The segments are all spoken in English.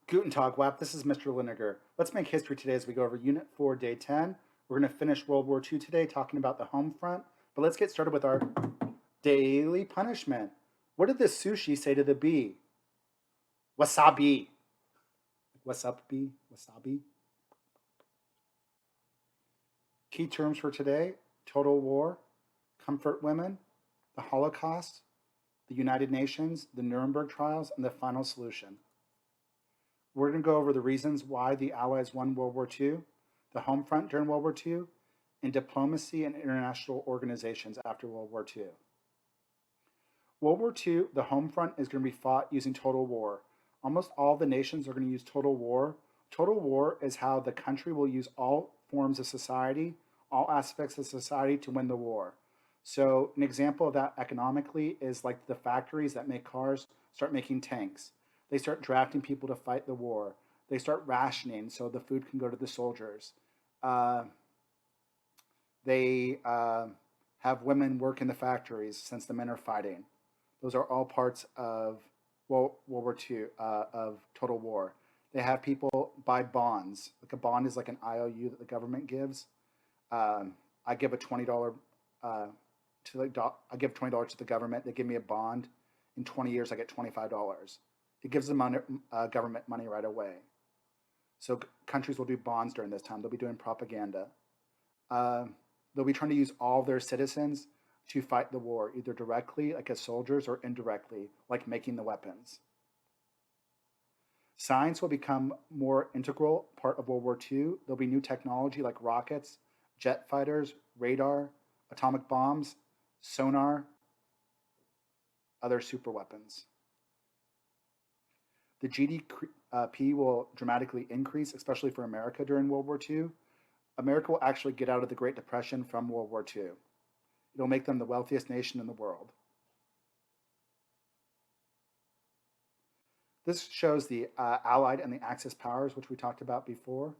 Guten Tag, WAP. This is Mr. Liniger. Let's make history today as we go over Unit 4, Day 10. We're going to finish World War II today, talking about the home front. But let's get started with our daily punishment. What did the sushi say to the bee? Wasabi. What's up, bee? Wasabi. Key terms for today: total war, comfort women, the Holocaust, the United Nations, the Nuremberg trials, and the final solution. We're going to go over the reasons why the Allies won World War II, the home front during World War II, and diplomacy and international organizations after World War II. World War II, the home front is going to be fought using total war. Almost all the nations are going to use total war. Total war is how the country will use all forms of society, all aspects of society to win the war. So an example of that economically is like the factories that make cars start making tanks. They start drafting people to fight the war. They start rationing so the food can go to the soldiers. They have women work in the factories since the men are fighting. Those are all parts of World War II, of total war. They have people buy bonds. Like a bond is like an IOU that the government gives. I give a $20 I give $20 to the government. They give me a bond. In 20 years, I get $25. It gives them government money right away. So countries will do bonds during this time. They'll be doing propaganda. They'll be trying to use all their citizens to fight the war, either directly, like as soldiers, or indirectly, like making the weapons. Science will become more integral part of World War II. There'll be new technology like rockets, jet fighters, radar, atomic bombs, sonar, other super weapons. The GDP will dramatically increase, especially for America during World War II. America will actually get out of the Great Depression from World War II. It'll make them the wealthiest nation in the world. This shows the Allied and the Axis powers, which we talked about before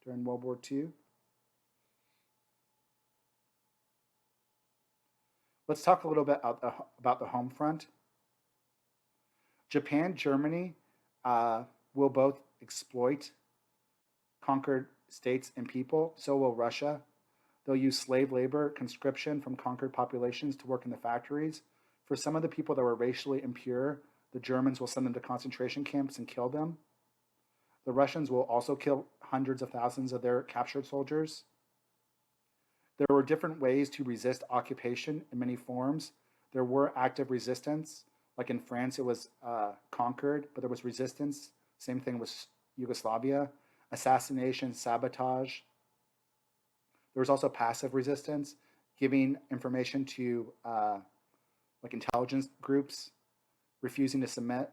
during World War II. Let's talk a little bit about the home front. Japan, Germany will both exploit conquered states and people. So will Russia. They'll use slave labor, conscription from conquered populations to work in the factories. For some of the people that were racially impure, the Germans will send them to concentration camps and kill them. The Russians will also kill hundreds of thousands of their captured soldiers. There were different ways to resist occupation in many forms. There were active resistance. Like in France, it was conquered, but there was resistance. Same thing with Yugoslavia. Assassination, sabotage. There was also passive resistance, giving information to like intelligence groups, refusing to submit.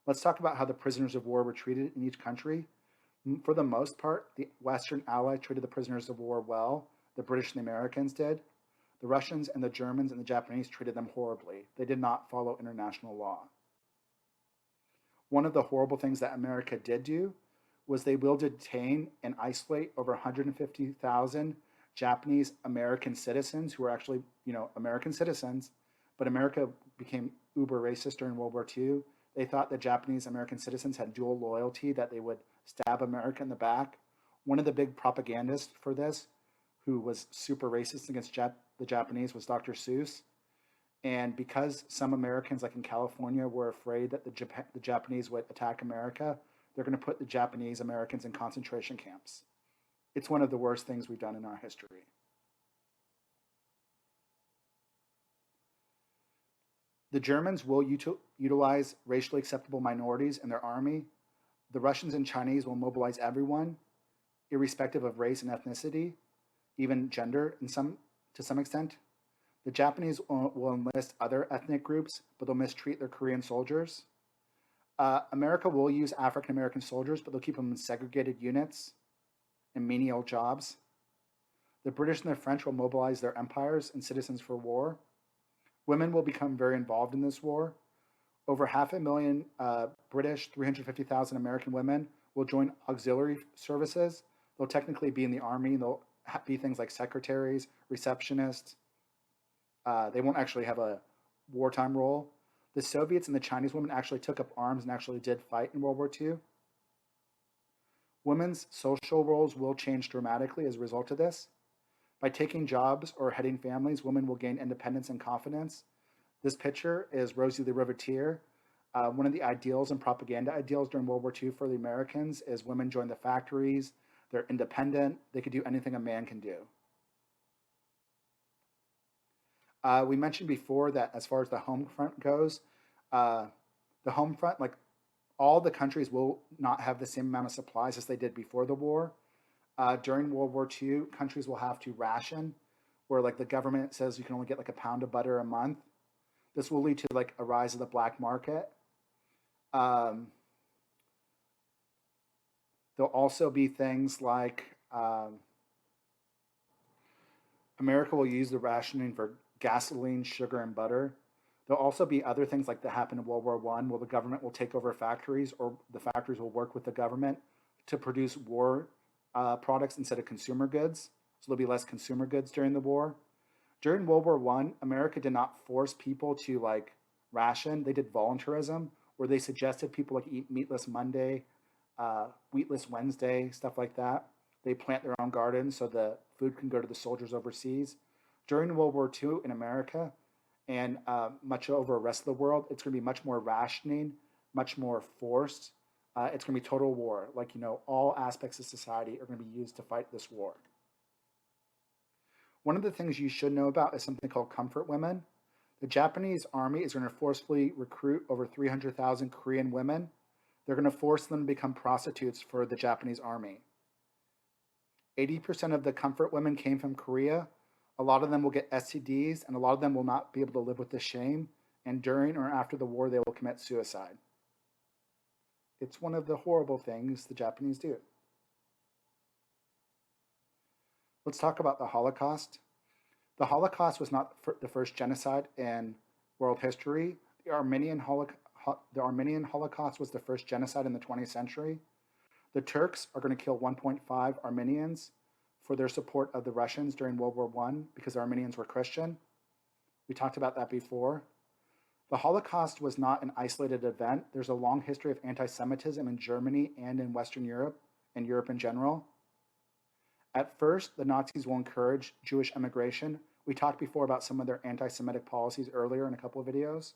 Let's talk about how the prisoners of war were treated in each country. For the most part, the Western Allies treated the prisoners of war well. The British and the Americans did. The Russians and the Germans and the Japanese treated them horribly. They did not follow international law. One of the horrible things that America did do was they will detain and isolate over 150,000 Japanese American citizens who were actually, American citizens, but America became uber racist during World War II. They thought that Japanese American citizens had dual loyalty, that they would stab America in the back. One of the big propagandists for this, who was super racist against the Japanese, was Dr. Seuss. And because some Americans, like in California, were afraid that the Japanese would attack America, they're going to put the Japanese Americans in concentration camps. It's one of the worst things we've done in our history. The Germans will utilize racially acceptable minorities in their army. The Russians and Chinese will mobilize everyone, irrespective of race and ethnicity, even gender to some extent. The Japanese will enlist other ethnic groups, but they'll mistreat their Korean soldiers. America will use African American soldiers, but they'll keep them in segregated units and menial jobs. The British and the French will mobilize their empires and citizens for war. Women will become very involved in this war. Over 500,000 British, 350,000 American women will join auxiliary services. They'll technically be in the army. They'll be things like secretaries, receptionists. They won't actually have a wartime role. The Soviets and the Chinese women actually took up arms and actually did fight in World War II. Women's social roles will change dramatically as a result of this. By taking jobs or heading families, women will gain independence and confidence. This picture is Rosie the Riveteer. One of the ideals and propaganda ideals during World War II for the Americans is women join the factories, they're independent, they could do anything a man can do. We mentioned before that as far as the home front goes, the home front, like all the countries will not have the same amount of supplies as they did before the war. During World War II, countries will have to ration, where like the government says you can only get like a pound of butter a month. This will lead to like a rise of the black market. There'll also be things like America will use the rationing for gasoline, sugar, and butter. There'll also be other things like that happened in World War I, where the government will take over factories, or the factories will work with the government to produce war products instead of consumer goods. So there'll be less consumer goods during the war. During World War I, America did not force people to like ration. They did voluntarism, where they suggested people like eat meatless Monday, wheatless Wednesday, stuff like that. They plant their own gardens so the food can go to the soldiers overseas. During World War II in America and much over the rest of the world, it's going to be much more rationing, much more forced. It's going to be total war. Like, you know, all aspects of society are going to be used to fight this war. One of the things you should know about is something called comfort women. The Japanese army is going to forcefully recruit over 300,000 Korean women. They're going to force them to become prostitutes for the Japanese army. 80% of the comfort women came from Korea. A lot of them will get STDs, and a lot of them will not be able to live with the shame. And during or after the war, they will commit suicide. It's one of the horrible things the Japanese do. Let's talk about the Holocaust. The Holocaust was not the first genocide in world history. The Armenian Holocaust was the first genocide in the 20th century. The Turks are going to kill 1.5 Armenians for their support of the Russians during World War I because the Armenians were Christian. We talked about that before. The Holocaust was not an isolated event. There's a long history of anti-Semitism in Germany and in Western Europe, and Europe in general. At first, the Nazis will encourage Jewish immigration. We talked before about some of their anti-Semitic policies earlier in a couple of videos.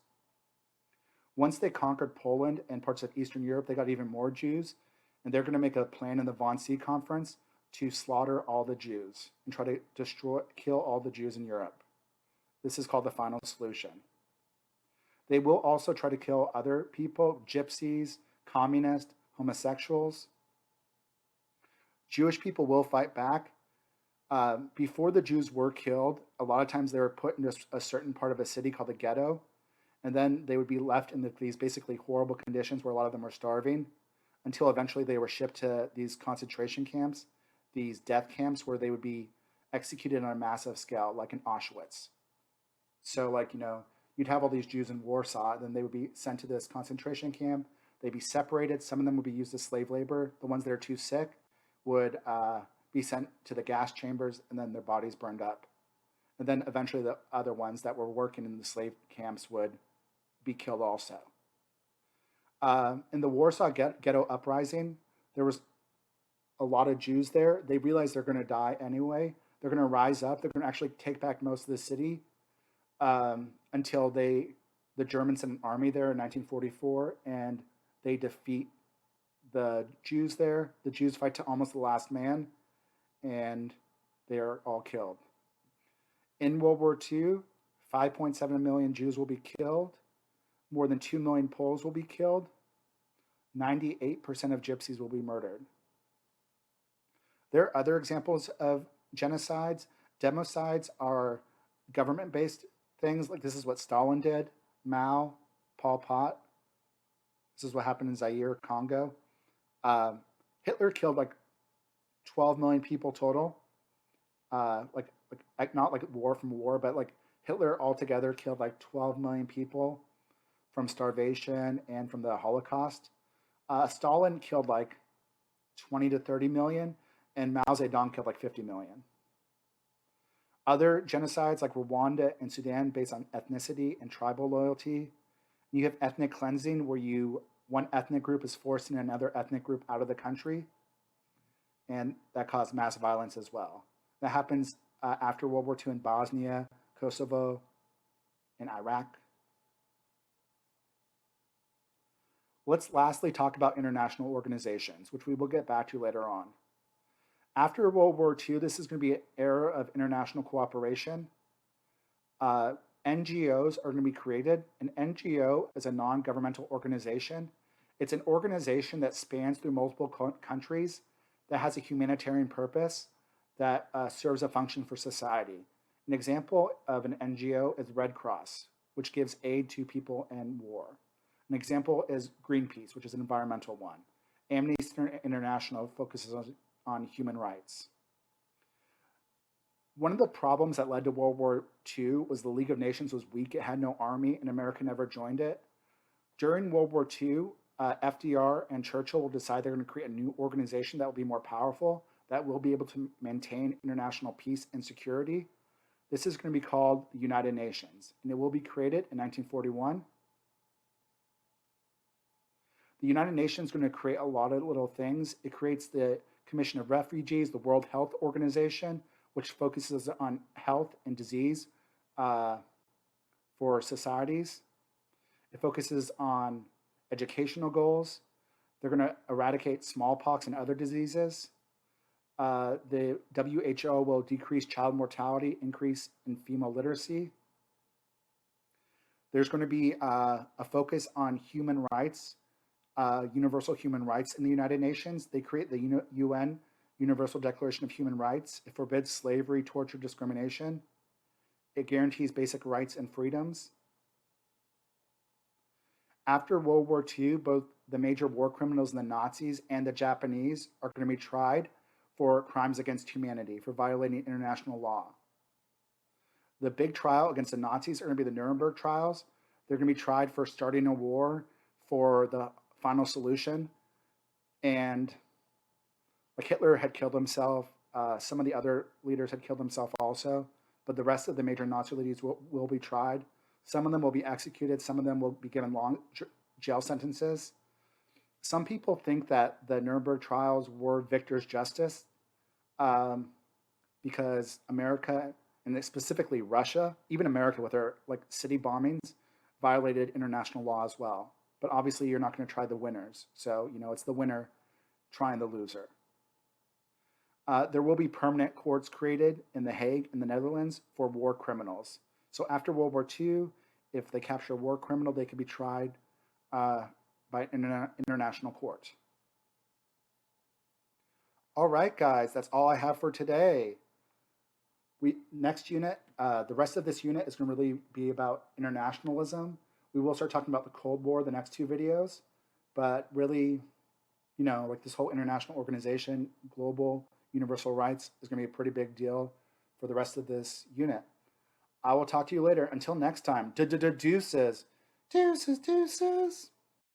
Once they conquered Poland and parts of Eastern Europe, they got even more Jews, and they're going to make a plan in the Wannsee Conference to slaughter all the Jews and try to kill all the Jews in Europe. This is called the final solution. They will also try to kill other people, gypsies, communists, homosexuals. Jewish people will fight back. Before the Jews were killed, a lot of times they were put into a certain part of a city called the ghetto, and then they would be left in these basically horrible conditions where a lot of them were starving, until eventually they were shipped to these concentration camps, these death camps where they would be executed on a massive scale, like in Auschwitz. So, like, you know, you'd have all these Jews in Warsaw, then they would be sent to this concentration camp. They'd be separated. Some of them would be used as slave labor. The ones that are too sick would be sent to the gas chambers, and then their bodies burned up. And then eventually the other ones that were working in the slave camps would be killed also. In the Warsaw Ghetto Uprising, there was a lot of Jews there. They realized they're going to die anyway. They're going to rise up. They're going to actually take back most of the city until the Germans sent an army there in 1944, and they defeat the Jews there. The Jews fight to almost the last man, and they are all killed. In World War II, 5.7 million Jews will be killed. More than 2 million Poles will be killed. 98% of Gypsies will be murdered. There are other examples of genocides. Democides are government-based things. Like this is what Stalin did, Mao, Pol Pot. This is what happened in Zaire, Congo. Hitler killed like 12 million people total. Like not like war from war, but like Hitler altogether killed like 12 million people from starvation and from the Holocaust. Stalin killed like 20 to 30 million, and Mao Zedong killed like 50 million. Other genocides like Rwanda and Sudan based on ethnicity and tribal loyalty. You have ethnic cleansing, where one ethnic group is forcing another ethnic group out of the country, and that caused mass violence as well. That happens after World War II in Bosnia, Kosovo, and Iraq. Let's lastly talk about international organizations, which we will get back to later on. After World War II, this is going to be an era of international cooperation. NGOs are going to be created. An NGO is a non-governmental organization. It's an organization that spans through multiple countries, that has a humanitarian purpose, that serves a function for society. An example of an NGO is Red Cross, which gives aid to people in war. An example is Greenpeace, which is an environmental one. Amnesty International focuses on human rights. One of the problems that led to World War II was the League of Nations was weak. It had no army, and America never joined it. During World War II, FDR and Churchill will decide they're going to create a new organization that will be more powerful, that will be able to maintain international peace and security. This is going to be called the United Nations, and it will be created in 1941. The United Nations is going to create a lot of little things. It creates the Commission of Refugees, the World Health Organization, which focuses on health and disease for societies. It focuses on educational goals. They're going to eradicate smallpox and other diseases. The WHO will decrease child mortality, increase in female literacy. There's going to be a focus on human rights, universal human rights in the United Nations. They create the UN Universal Declaration of Human Rights. It forbids slavery, torture, discrimination. It guarantees basic rights and freedoms. After World War II, both the major war criminals, the Nazis and the Japanese, are going to be tried for crimes against humanity, for violating international law. The big trial against the Nazis are going to be the Nuremberg trials. They're going to be tried for starting a war, for the final solution. And like Hitler had killed himself, some of the other leaders had killed themselves also, but the rest of the major Nazi leaders will be tried. Some of them will be executed. Some of them will be given long jail sentences. Some people think that the Nuremberg trials were victor's justice because America, and specifically Russia, even America with their city bombings, violated international law as well. But obviously you're not going to try the winners. So, it's the winner trying the loser. There will be permanent courts created in The Hague in the Netherlands for war criminals. So after World War II, if they capture a war criminal, they could be tried by an international court. All right, guys, that's all I have for today. Next unit, the rest of this unit is going to really be about internationalism. We will start talking about the Cold War the next two videos, but really, this whole international organization, global universal rights, is going to be a pretty big deal for the rest of this unit. I will talk to you later. Until next time, deuces. Deuces, deuces.